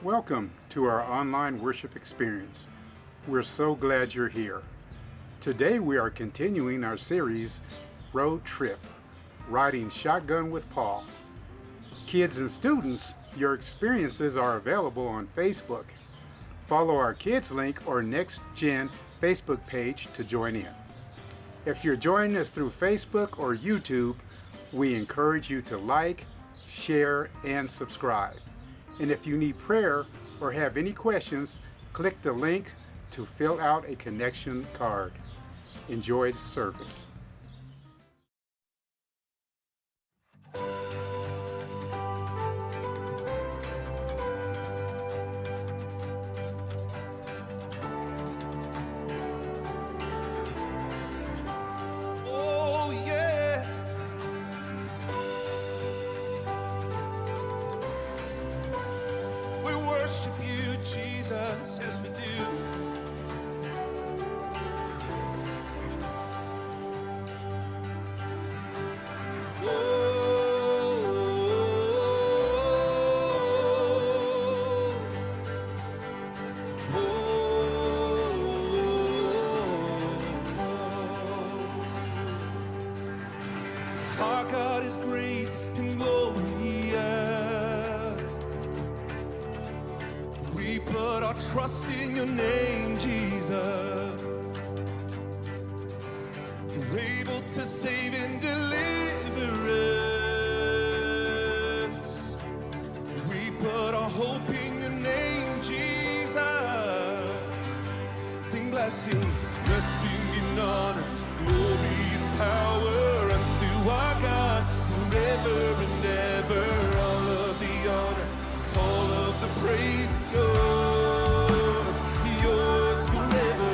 Welcome to our online worship experience. We're so glad you're here. Today we are continuing our series, Road Trip, Riding Shotgun with Paul. Kids and students, your experiences are available on Facebook. Follow our Kids link or Next Gen Facebook page to join in. If you're joining us through Facebook or YouTube, we encourage you to like, share, and subscribe. And if you need prayer or have any questions, click the link to fill out a connection card. Enjoy the service. Our God is great and glorious. We put our trust in your name, Jesus. You're able to save and deliver us. We put our hope in your name, Jesus. Sing blessing, blessing and honor, glory and power unto our God forever and ever. All of the honor, all of the praise is yours forever.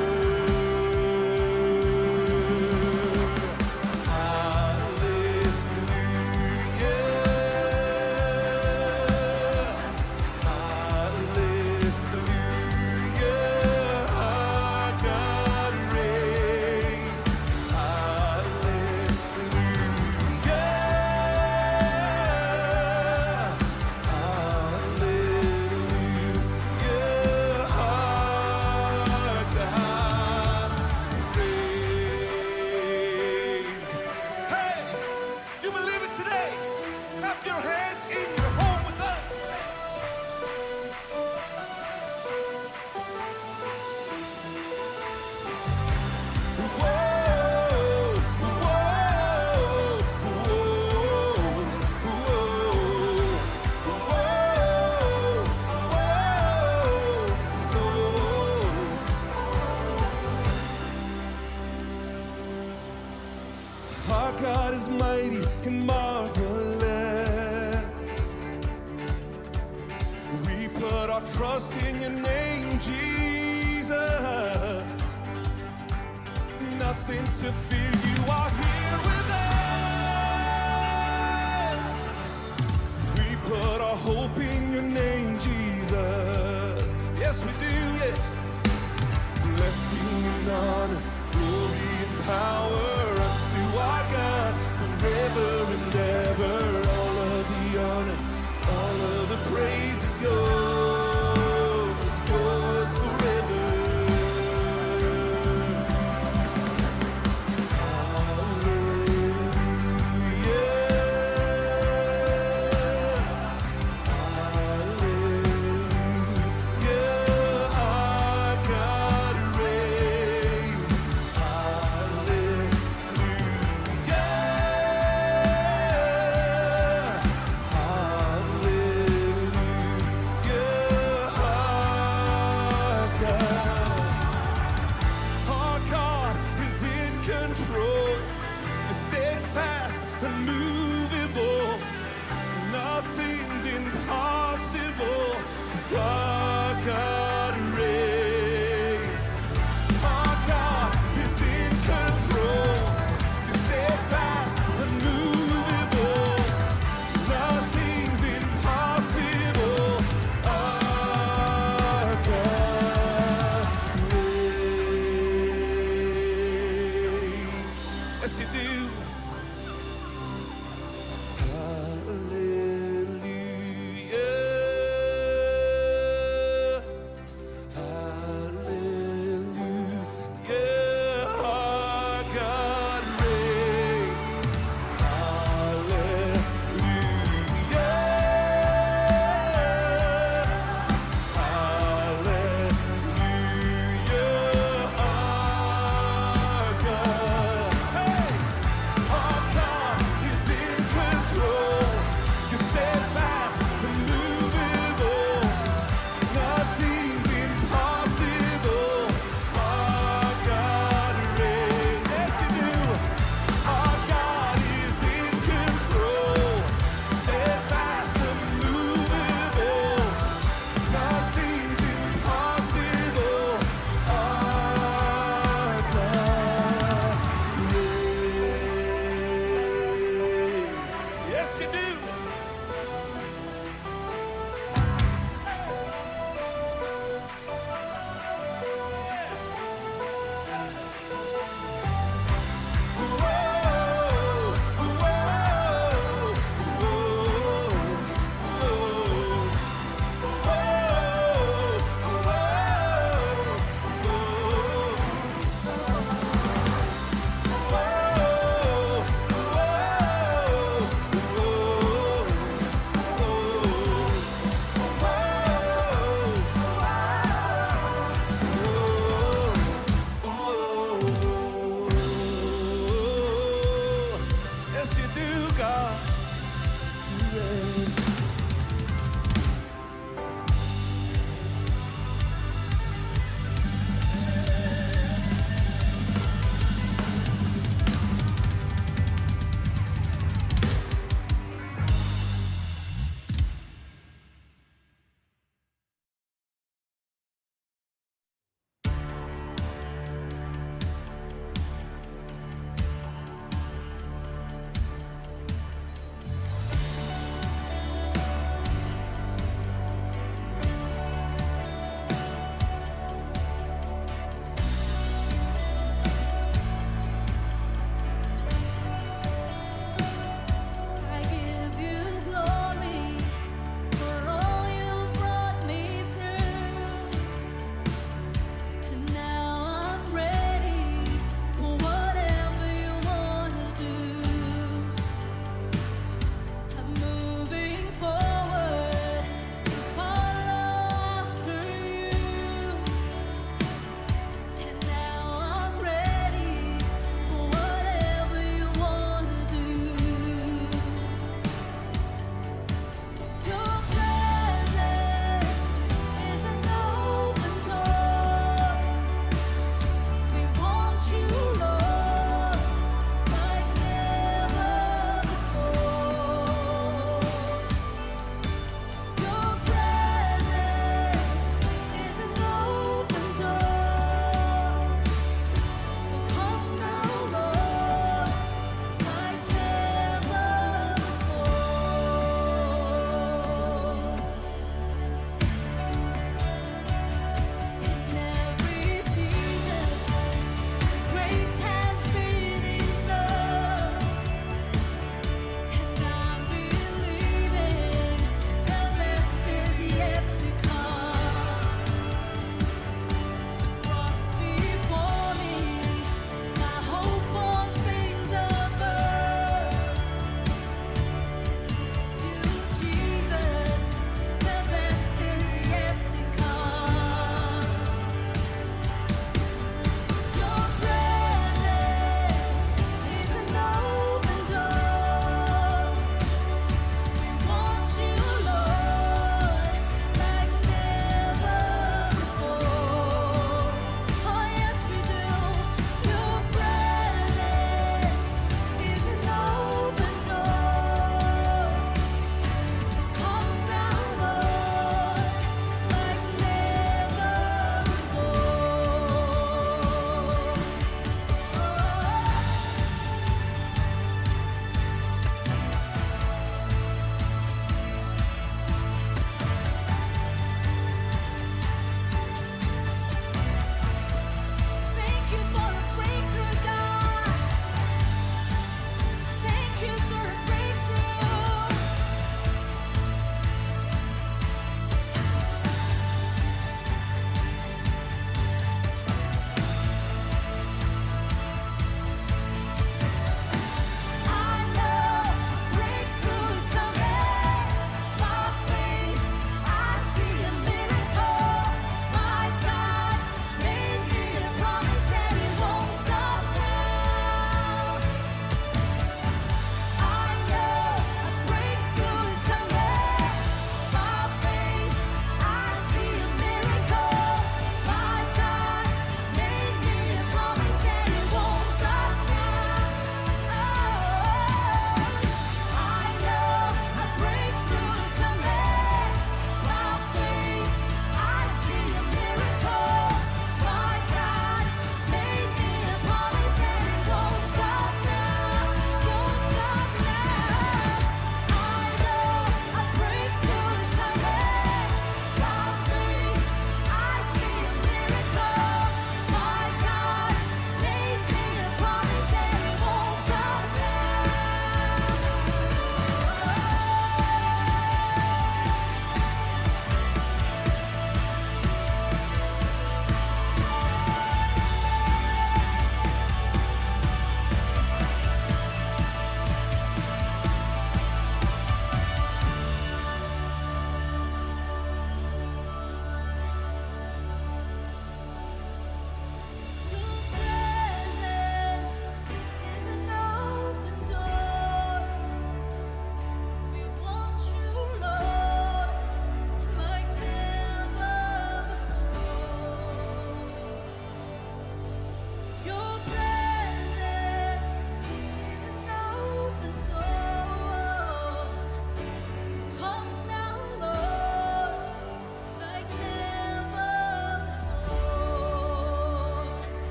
Our God is mighty and marvelous. We put our trust in your name, Jesus. Nothing to fear, you are here with us. We put our hope in your name, Jesus. Yes, we do, yeah. Blessing and honor, glory and power unto our God forever and ever. All of the honor, all of the praise is yours forever. Steadfast, unmovable, nothing's impossible, 'cause our God reigns. Our God is in control. You're steadfast, unmovable, nothing's impossible. Our God reigns. Yes, you do. to God. Yeah.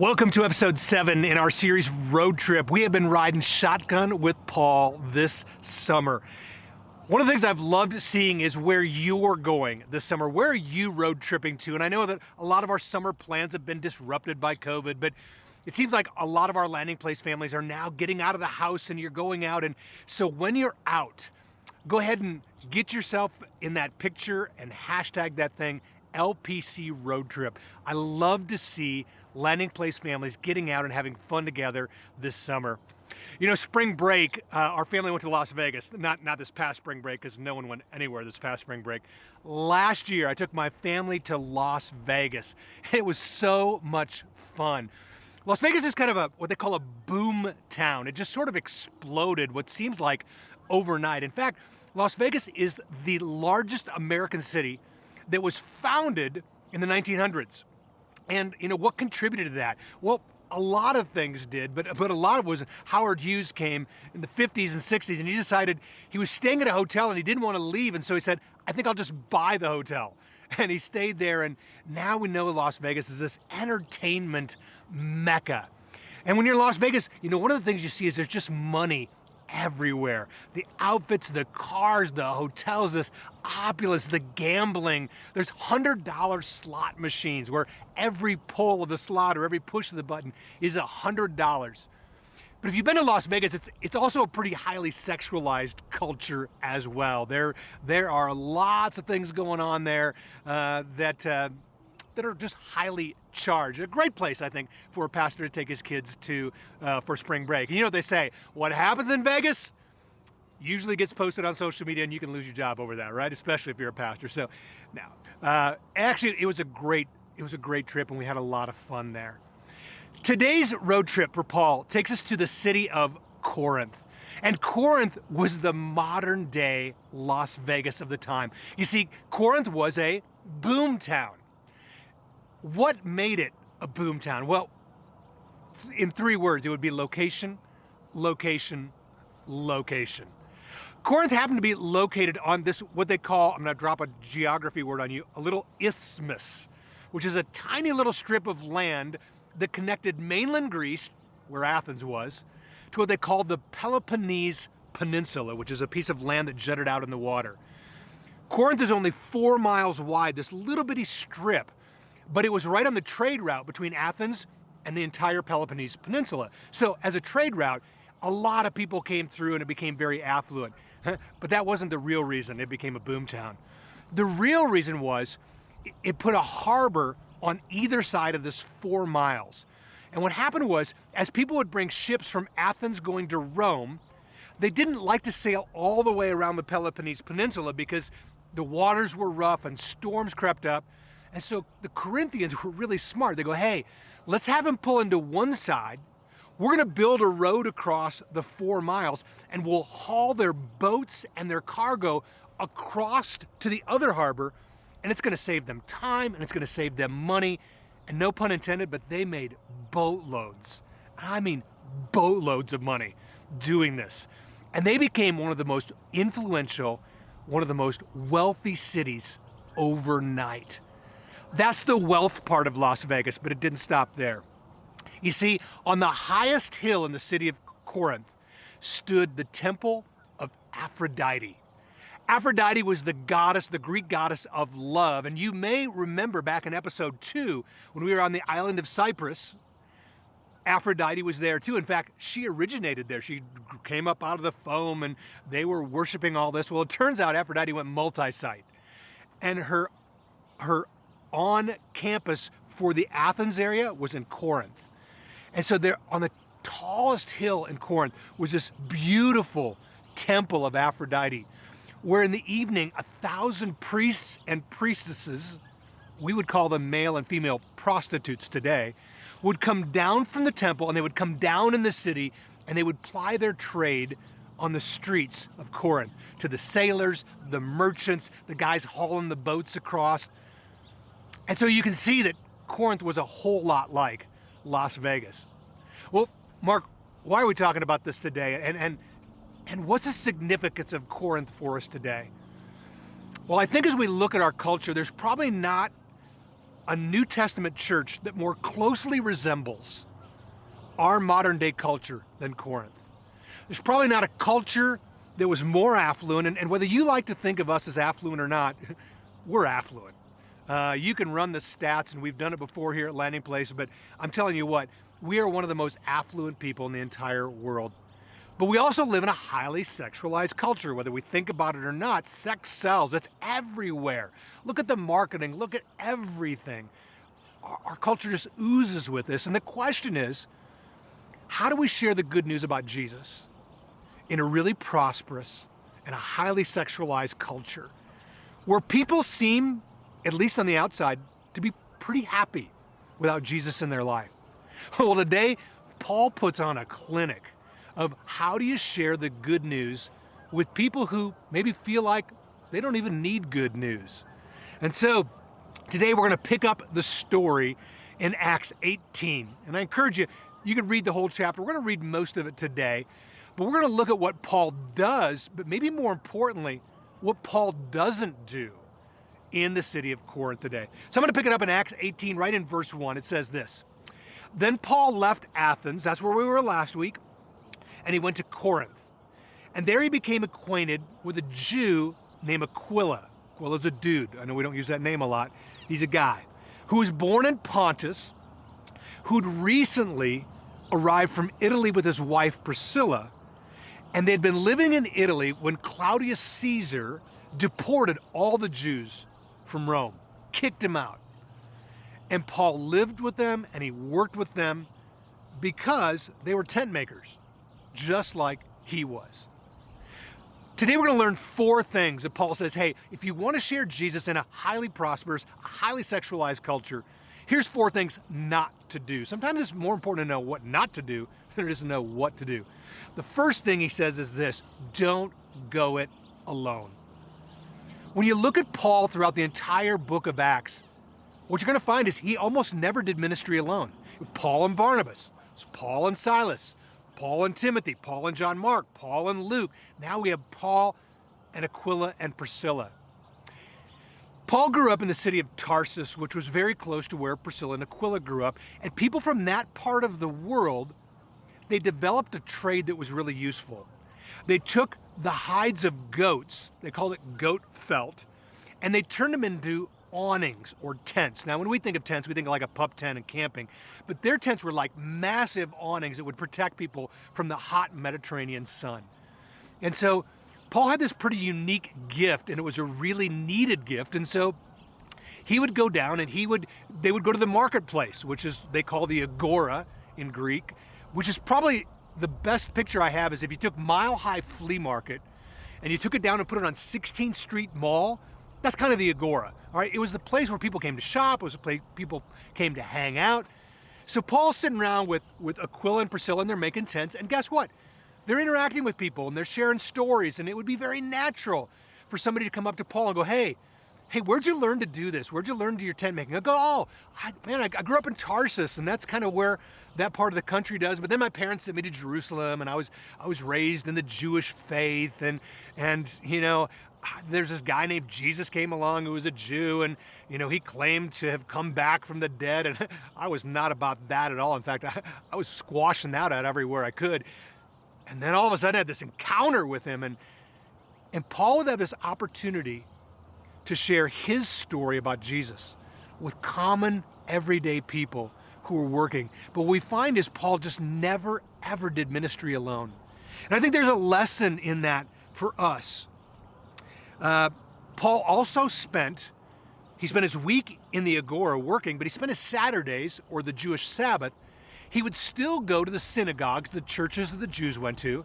Welcome to episode 7 in our series Road Trip. We have been riding shotgun with Paul this summer. One of the things I've loved seeing is where you're going this summer. Where are you road tripping to? And I know that a lot of our summer plans have been disrupted by COVID, but it seems like a lot of our landing place families are now getting out of the house and you're going out. And so when you're out, go ahead and get yourself in that picture and hashtag that thing, LPC Road Trip. I love to see landing place families getting out and having fun together this summer. You know, spring break, our family went to Las Vegas. Not this past spring break, because no one went anywhere this past spring break. Last year, I took my family to Las Vegas, and it was so much fun. Las Vegas is kind of what they call a boom town. It just sort of exploded what seems like overnight. In fact, Las Vegas is the largest American city that was founded in the 1900s. And you know, what contributed to that? Well, a lot of things did, but a lot of it was Howard Hughes came in the 50s and 60s, and he decided he was staying at a hotel and he didn't want to leave, and so he said, I think I'll just buy the hotel. And he stayed there, and now we know Las Vegas is this entertainment mecca. And when you're in Las Vegas, you know, one of the things you see is there's just money everywhere. The outfits, the cars, the hotels, this opulence, the gambling. There's $100 slot machines where every pull of the slot or every push of the button is $100. But if you've been to Las Vegas, it's also a pretty highly sexualized culture as well. There are lots of things going on there that are just highly charged. A great place, I think, for a pastor to take his kids to for spring break. And you know what they say, what happens in Vegas usually gets posted on social media, and you can lose your job over that, right? Especially if you're a pastor. So now, actually, it was a great trip, and we had a lot of fun there. Today's road trip for Paul takes us to the city of Corinth. And Corinth was the modern day Las Vegas of the time. You see, Corinth was a boom town. What made it a boom town? Well, in 3 words, it would be location, location, location. Corinth happened to be located on this, what they call, I'm going to drop a geography word on you, a little isthmus, which is a tiny little strip of land that connected mainland Greece, where Athens was, to what they called the Peloponnese Peninsula, which is a piece of land that jutted out in the water. Corinth is only 4 miles wide, this little bitty strip, but it was right on the trade route between Athens and the entire Peloponnese Peninsula. So as a trade route, a lot of people came through and it became very affluent. But that wasn't the real reason it became a boom town. The real reason was it put a harbor on either side of this 4 miles. And what happened was, as people would bring ships from Athens going to Rome, they didn't like to sail all the way around the Peloponnese Peninsula because the waters were rough and storms crept up. And so the Corinthians were really smart. They go, hey, let's have them pull into one side. We're going to build a road across the 4 miles, and we'll haul their boats and their cargo across to the other harbor, and it's going to save them time, and it's going to save them money. And no pun intended, but they made boatloads. I mean boatloads of money doing this. And they became one of the most influential, one of the most wealthy cities overnight. That's the wealth part of Las Vegas, but it didn't stop there. You see, on the highest hill in the city of Corinth stood the temple of Aphrodite. Aphrodite was the goddess, the Greek goddess of love. And you may remember back in episode 2, when we were on the island of Cyprus, Aphrodite was there too. In fact, she originated there. She came up out of the foam and they were worshiping all this. Well, it turns out Aphrodite went multi-site. And her on campus for the Athens area was in Corinth. And so there on the tallest hill in Corinth was this beautiful temple of Aphrodite, where in the evening 1,000 priests and priestesses, we would call them male and female prostitutes today, would come down from the temple, and they would come down in the city and they would ply their trade on the streets of Corinth to the sailors, the merchants, the guys hauling the boats across. And so you can see that Corinth was a whole lot like Las Vegas. Well, Mark, why are we talking about this today? And what's the significance of Corinth for us today? Well, I think as we look at our culture, there's probably not a New Testament church that more closely resembles our modern day culture than Corinth. There's probably not a culture that was more affluent, and whether you like to think of us as affluent or not, we're affluent. You can run the stats, and we've done it before here at Landing Place, but I'm telling you what, we are one of the most affluent people in the entire world. But we also live in a highly sexualized culture. Whether we think about it or not, sex sells. It's everywhere. Look at the marketing. Look at everything. Our culture just oozes with this. And the question is, how do we share the good news about Jesus in a really prosperous and a highly sexualized culture where people seem, at least on the outside, to be pretty happy without Jesus in their life? Well, today, Paul puts on a clinic of how do you share the good news with people who maybe feel like they don't even need good news. And so today we're going to pick up the story in Acts 18. And I encourage you, you can read the whole chapter. We're going to read most of it today, but we're going to look at what Paul does, but maybe more importantly, what Paul doesn't do in the city of Corinth today. So I'm going to pick it up in Acts 18, right in verse 1. It says this: Then Paul left Athens, that's where we were last week, and he went to Corinth. And there he became acquainted with a Jew named Aquila. Aquila's a dude. I know we don't use that name a lot. He's a guy who was born in Pontus, who'd recently arrived from Italy with his wife Priscilla. And they'd been living in Italy when Claudius Caesar deported all the Jews from Rome, kicked them out. And Paul lived with them and he worked with them because they were tent makers, just like he was. Today we're going to learn 4 things that Paul says, hey, if you want to share Jesus in a highly prosperous, a highly sexualized culture, here's 4 things not to do. Sometimes it's more important to know what not to do than it is to know what to do. The first thing he says is this: don't go it alone. When you look at Paul throughout the entire book of Acts, what you're going to find is he almost never did ministry alone. Paul and Barnabas, Paul and Silas, Paul and Timothy, Paul and John Mark, Paul and Luke. Now we have Paul and Aquila and Priscilla. Paul grew up in the city of Tarsus, which was very close to where Priscilla and Aquila grew up. And people from that part of the world, they developed a trade that was really useful. They took the hides of goats, they called it goat felt, and they turned them into awnings or tents. Now, when we think of tents, we think of like a pup tent and camping, but their tents were like massive awnings that would protect people from the hot Mediterranean sun. And so Paul had this pretty unique gift, and it was a really needed gift. And so he would go down and they would go to the marketplace, which is, they call the agora in Greek, which is probably the best picture I have is if you took Mile High Flea Market and you took it down and put it on 16th Street Mall. That's kind of the agora, all right? It was the place where people came to shop. It was a place people came to hang out. So Paul's sitting around with Aquila and Priscilla, and they're making tents, and guess what? They're interacting with people, and they're sharing stories, and it would be very natural for somebody to come up to Paul and go, hey, where'd you learn to do this? Where'd you learn to do your tent making? I go, I grew up in Tarsus, and that's kind of where that part of the country does. But then my parents sent me to Jerusalem, and I was raised in the Jewish faith, and you know, there's this guy named Jesus came along who was a Jew, and you know, he claimed to have come back from the dead, and I was not about that at all. In fact, I was squashing that out everywhere I could. And then all of a sudden I had this encounter with him, and Paul would have this opportunity to share his story about Jesus with common everyday people who were working. But what we find is Paul just never ever did ministry alone. And I think there's a lesson in that for us. Paul also spent his week in the agora working, but he spent his Saturdays, or the Jewish Sabbath, he would still go to the synagogues, the churches that the Jews went to,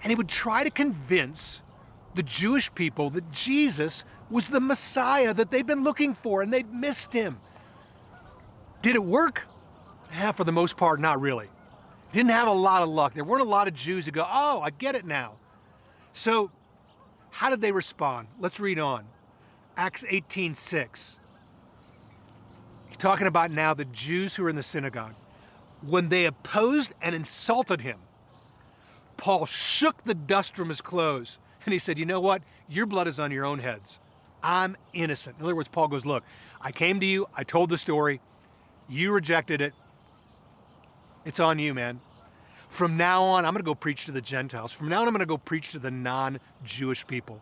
and he would try to convince the Jewish people that Jesus was the Messiah that they'd been looking for, and they'd missed him. Did it work? For the most part, not really. Didn't have a lot of luck. There weren't a lot of Jews who go, oh, I get it now. So how did they respond? Let's read on. Acts 18:6. He's talking about now the Jews who were in the synagogue. When they opposed and insulted him, Paul shook the dust from his clothes, and he said, you know what? Your blood is on your own heads. I'm innocent. In other words, Paul goes, look, I came to you, I told the story, you rejected it. It's on you, man. From now on, I'm going to go preach to the Gentiles. From now on, I'm going to go preach to the non-Jewish people.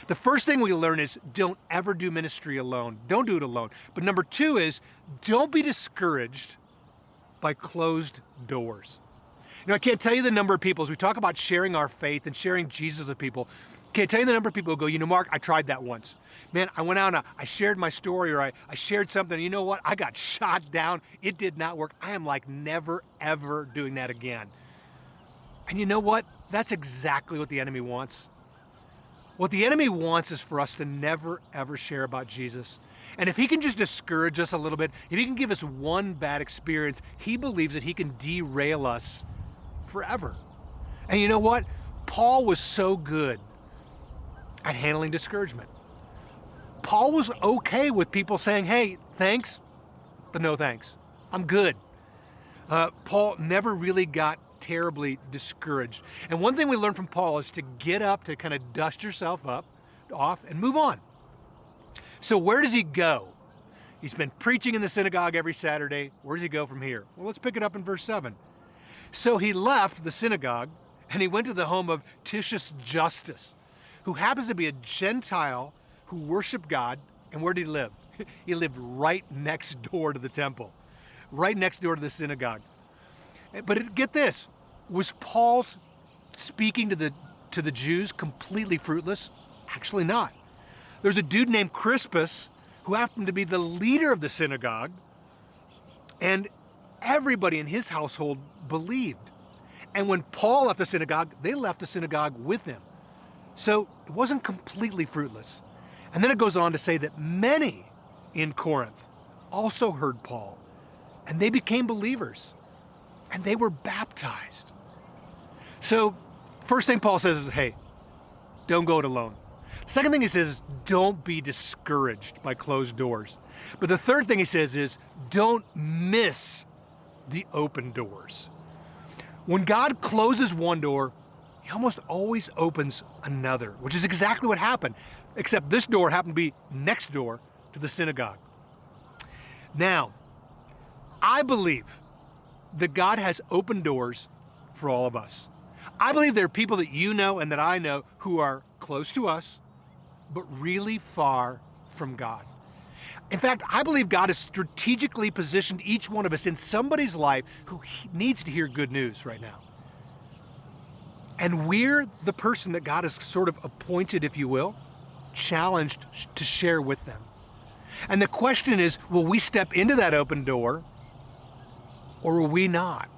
The first thing we learn is don't ever do ministry alone. Don't do it alone. But number two is don't be discouraged by closed doors. You know, I can't tell you the number of people, as we talk about sharing our faith and sharing Jesus with people, can't tell you the number of people who go, you know, Mark, I tried that once. Man, I went out and I shared my story, or I shared something, and you know what? I got shot down. It did not work. I am like never, ever doing that again. And you know what? That's exactly what the enemy wants. What the enemy wants is for us to never, ever share about Jesus. And if he can just discourage us a little bit, if he can give us one bad experience, he believes that he can derail us forever. And you know what? Paul was so good at handling discouragement. Paul was okay with people saying, hey, thanks, but no thanks. I'm good. Paul never really got terribly discouraged. And one thing we learned from Paul is to get up, to kind of dust yourself off and move on. So where does he go? He's been preaching in the synagogue every Saturday. Where does he go from here? Well, let's pick it up in verse 7. So he left the synagogue and he went to the home of Titius Justus, who happens to be a Gentile who worshiped God. And where did he live? He lived right next door to the temple, right next door to the synagogue. But get this, was Paul's speaking to the Jews completely fruitless? Actually not. There's a dude named Crispus who happened to be the leader of the synagogue, and everybody in his household believed. And when Paul left the synagogue, they left the synagogue with him. So it wasn't completely fruitless. And then it goes on to say that many in Corinth also heard Paul, and they became believers, and they were baptized. So first thing Paul says is, hey, don't go it alone. Second thing he says is, don't be discouraged by closed doors. But the third thing he says is, don't miss the open doors. When God closes one door, he almost always opens another, which is exactly what happened, except this door happened to be next door to the synagogue. Now, I believe that God has open doors for all of us. I believe there are people that you know and that I know who are close to us, but really far from God. In fact, I believe God has strategically positioned each one of us in somebody's life who needs to hear good news right now. And we're the person that God has sort of appointed, if you will, challenged to share with them. And the question is, will we step into that open door or will we not?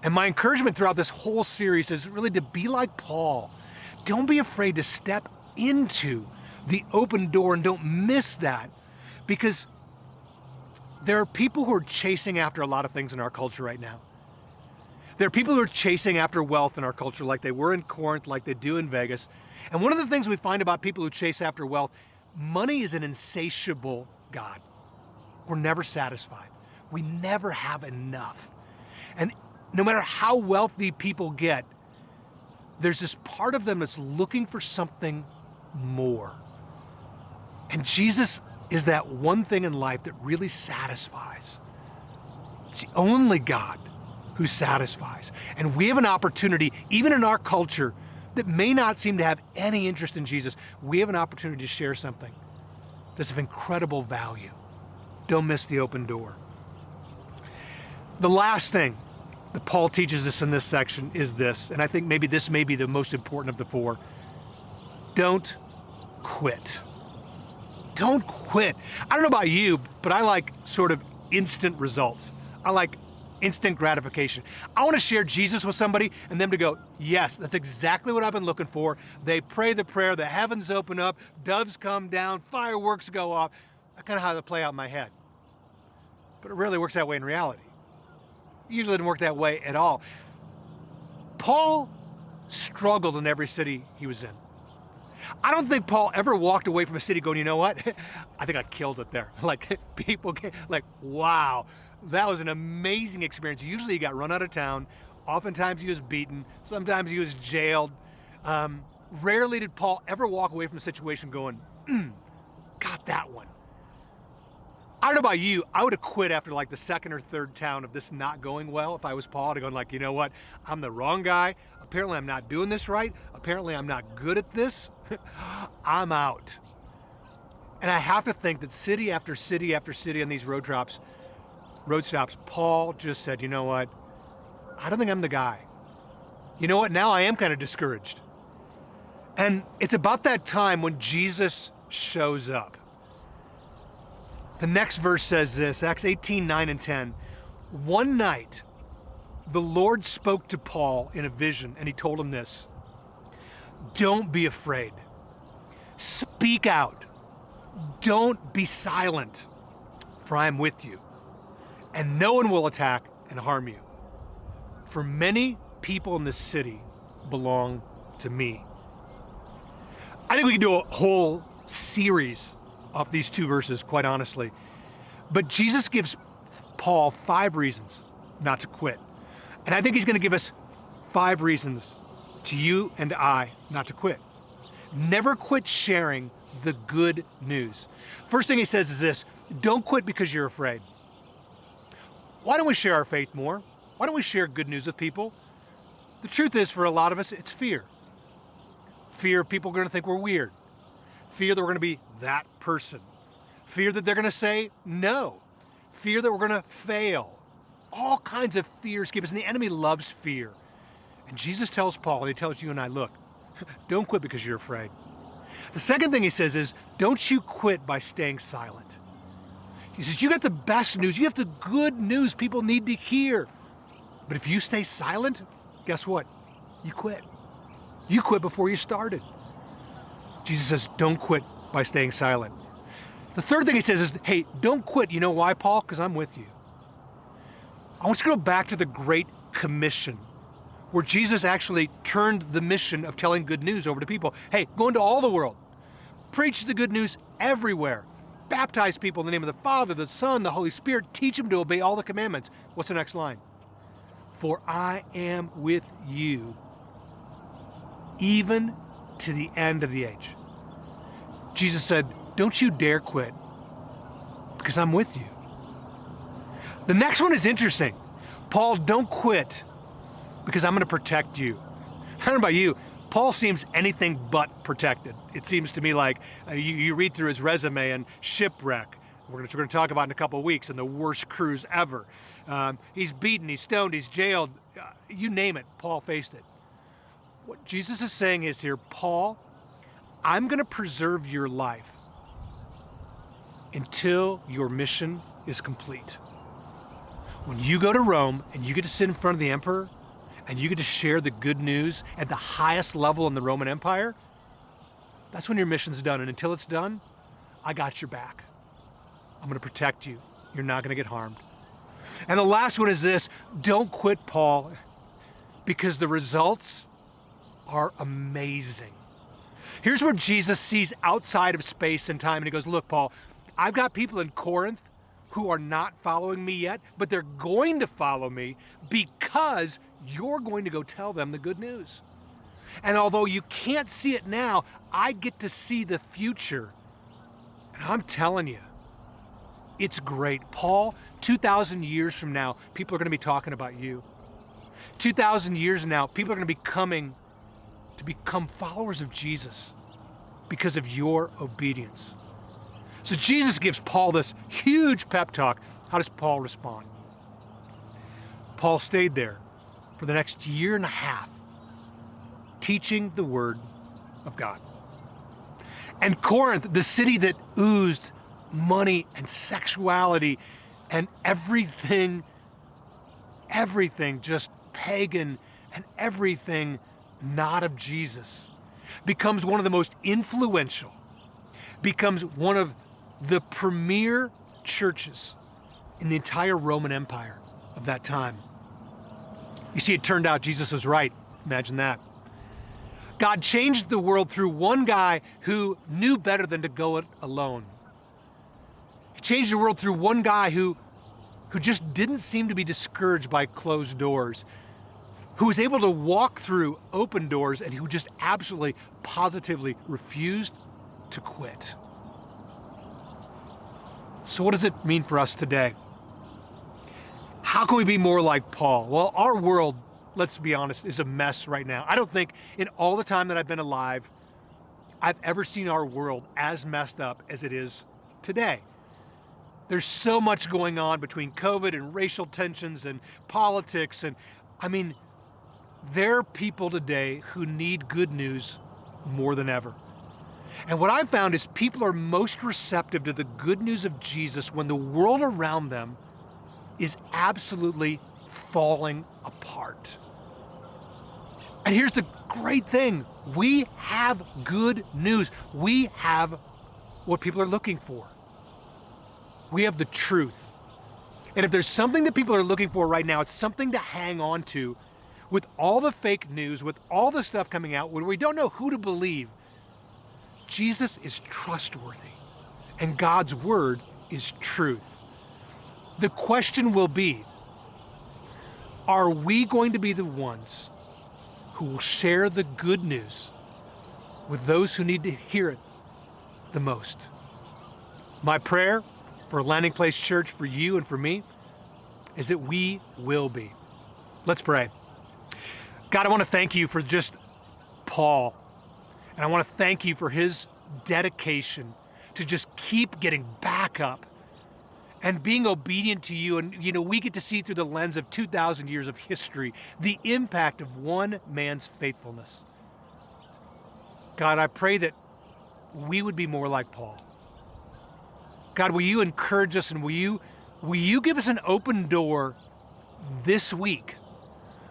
And my encouragement throughout this whole series is really to be like Paul. Don't be afraid to step into the open door and don't miss that, because there are people who are chasing after a lot of things in our culture right now. There are people who are chasing after wealth in our culture like they were in Corinth, like they do in Vegas. And one of the things we find about people who chase after wealth, money is an insatiable God. We're never satisfied. We never have enough. And no matter how wealthy people get, there's this part of them that's looking for something more. And Jesus is that one thing in life that really satisfies. It's the only God who satisfies. And we have an opportunity, even in our culture, that may not seem to have any interest in Jesus. We have an opportunity to share something that's of incredible value. Don't miss the open door. The last thing that Paul teaches us in this section is this, and I think maybe this may be the most important of the four. Don't quit. Don't quit. I don't know about you, but I like sort of instant results. I like instant gratification. I want to share Jesus with somebody and them to go, yes, that's exactly what I've been looking for. They pray the prayer, the heavens open up, doves come down, fireworks go off. That's kind of how they play out in my head. But it really works that way in reality. It usually didn't work that way at all. Paul struggled in every city he was in. I don't think Paul ever walked away from a city going, you know what? I think I killed it there. Like, people get like, wow, that was an amazing experience. Usually he got run out of town. Oftentimes he was beaten. Sometimes he was jailed. Rarely did Paul ever walk away from a situation going, got that one. I don't know about you, I would have quit after like the second or third town of this not going well if I was Paul. I'd have gone like, you know what, I'm the wrong guy. Apparently I'm not doing this right. Apparently I'm not good at this. I'm out. And I have to think that city after city after city on these road stops, Paul just said, you know what, I don't think I'm the guy. You know what, now I am kind of discouraged. And it's about that time when Jesus shows up. The next verse says this, Acts 18, 9 and 10. One night, the Lord spoke to Paul in a vision, and he told him this: don't be afraid. Speak out. Don't be silent, for I am with you, and no one will attack and harm you. For many people in this city belong to me. I think we can do a whole series off these two verses, quite honestly. But Jesus gives Paul 5 reasons not to quit. And I think he's going to give us 5 reasons to you and I not to quit. Never quit sharing the good news. First thing he says is this: don't quit because you're afraid. Why don't we share our faith more? Why don't we share good news with people? The truth is, for a lot of us, it's fear. Fear people are going to think we're weird. Fear that we're going to be that person. Fear that they're going to say no. Fear that we're going to fail. All kinds of fears keep us, and the enemy loves fear. And Jesus tells Paul, and he tells you and I, look, don't quit because you're afraid. The second thing he says is, don't you quit by staying silent. He says, you got the best news. You have the good news people need to hear. But if you stay silent, guess what? You quit. You quit before you started. Jesus says, don't quit by staying silent. The third thing he says is, hey, don't quit. You know why, Paul? Because I'm with you. I want you to go back to the Great Commission, where Jesus actually turned the mission of telling good news over to people. Hey, go into all the world. Preach the good news everywhere. Baptize people in the name of the Father, the Son, the Holy Spirit. Teach them to obey all the commandments. What's the next line? For I am with you, even to the end of the age. Jesus said, don't you dare quit, because I'm with you. The next one is interesting. Paul, don't quit, because I'm going to protect you. I don't know about you, Paul seems anything but protected. It seems to me like you read through his resume and shipwreck, we're going to talk about in a couple of weeks, and the worst cruise ever. He's beaten, he's stoned, he's jailed. You name it, Paul faced it. What Jesus is saying is here, Paul, I'm going to preserve your life until your mission is complete. When you go to Rome and you get to sit in front of the emperor and you get to share the good news at the highest level in the Roman Empire, that's when your mission's done. And until it's done, I got your back. I'm going to protect you. You're not going to get harmed. And the last one is this: don't quit, Paul, because the results are amazing. Here's where Jesus sees outside of space and time, and he goes, look, Paul, I've got people in Corinth who are not following me yet, but they're going to follow me because you're going to go tell them the good news. And although you can't see it now, I get to see the future. And I'm telling you, it's great. Paul, 2,000 years from now, people are going to be talking about you. 2,000 years from now, people are going to be coming to become followers of Jesus because of your obedience. So Jesus gives Paul this huge pep talk. How does Paul respond? Paul stayed there for the next 1.5 years, teaching the word of God. And Corinth, the city that oozed money and sexuality and everything just pagan and everything not of Jesus, becomes one of the most influential, becomes one of the premier churches in the entire Roman Empire of that time. You see, it turned out Jesus was right. Imagine that. God changed the world through one guy who knew better than to go it alone. He changed the world through one guy who just didn't seem to be discouraged by closed doors, who was able to walk through open doors, and who just absolutely, positively refused to quit. So what does it mean for us today? How can we be more like Paul? Well, our world, let's be honest, is a mess right now. I don't think in all the time that I've been alive, I've ever seen our world as messed up as it is today. There's so much going on between COVID and racial tensions and politics. And I mean, there are people today who need good news more than ever. And what I've found is people are most receptive to the good news of Jesus when the world around them is absolutely falling apart. And here's the great thing. We have good news. We have what people are looking for. We have the truth. And if there's something that people are looking for right now, it's something to hang on to with all the fake news, with all the stuff coming out, when we don't know who to believe. Jesus is trustworthy, and God's word is truth. The question will be, are we going to be the ones who will share the good news with those who need to hear it the most? My prayer for Landing Place Church, for you and for me, is that we will be. Let's pray. God, I want to thank you for just Paul. And I want to thank you for his dedication to just keep getting back up and being obedient to you. And, we get to see through the lens of 2,000 years of history the impact of one man's faithfulness. God, I pray that we would be more like Paul. God, will you encourage us, and will you give us an open door this week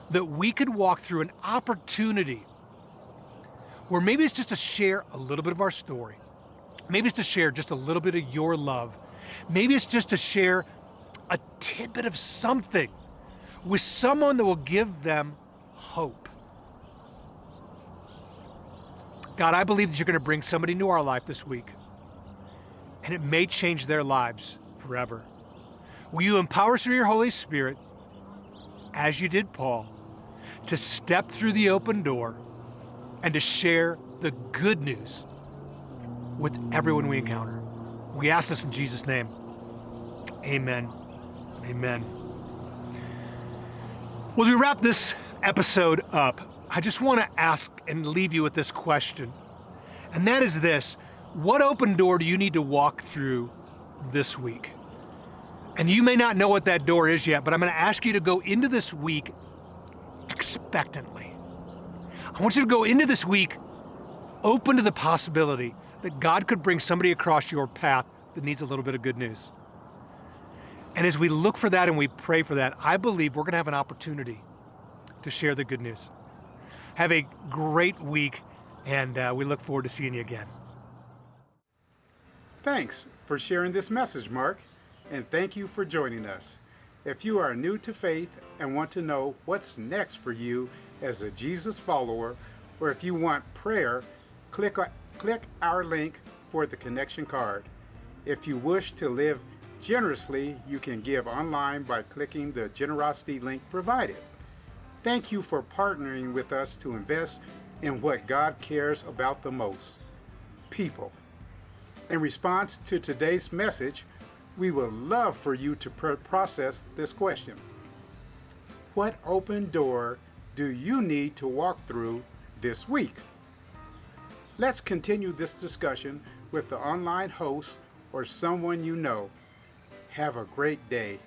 that we could walk through an opportunity where maybe it's just to share a little bit of our story. Maybe it's to share just a little bit of your love. Maybe it's just to share a tidbit of something with someone that will give them hope. God, I believe that you're going to bring somebody into our life this week, and it may change their lives forever. Will you empower us through your Holy Spirit, as you did Paul, to step through the open door and to share the good news with everyone we encounter. We ask this in Jesus' name. Amen. Amen. Well, as we wrap this episode up, I just want to ask and leave you with this question. And that is this: what open door do you need to walk through this week? And you may not know what that door is yet, but I'm going to ask you to go into this week expectantly. I want you to go into this week open to the possibility that God could bring somebody across your path that needs a little bit of good news. And as we look for that and we pray for that, I believe we're going to have an opportunity to share the good news. Have a great week, and we look forward to seeing you again. Thanks for sharing this message, Mark, and thank you for joining us. If you are new to faith and want to know what's next for you as a Jesus follower, or if you want prayer, click our link for the connection card. If you wish to live generously, you can give online by clicking the generosity link provided. Thank you for partnering with us to invest in what God cares about the most: people. In response to today's message, we would love for you to process this question. What open door do you need to walk through this week? Let's continue this discussion with the online host or someone you know. Have a great day.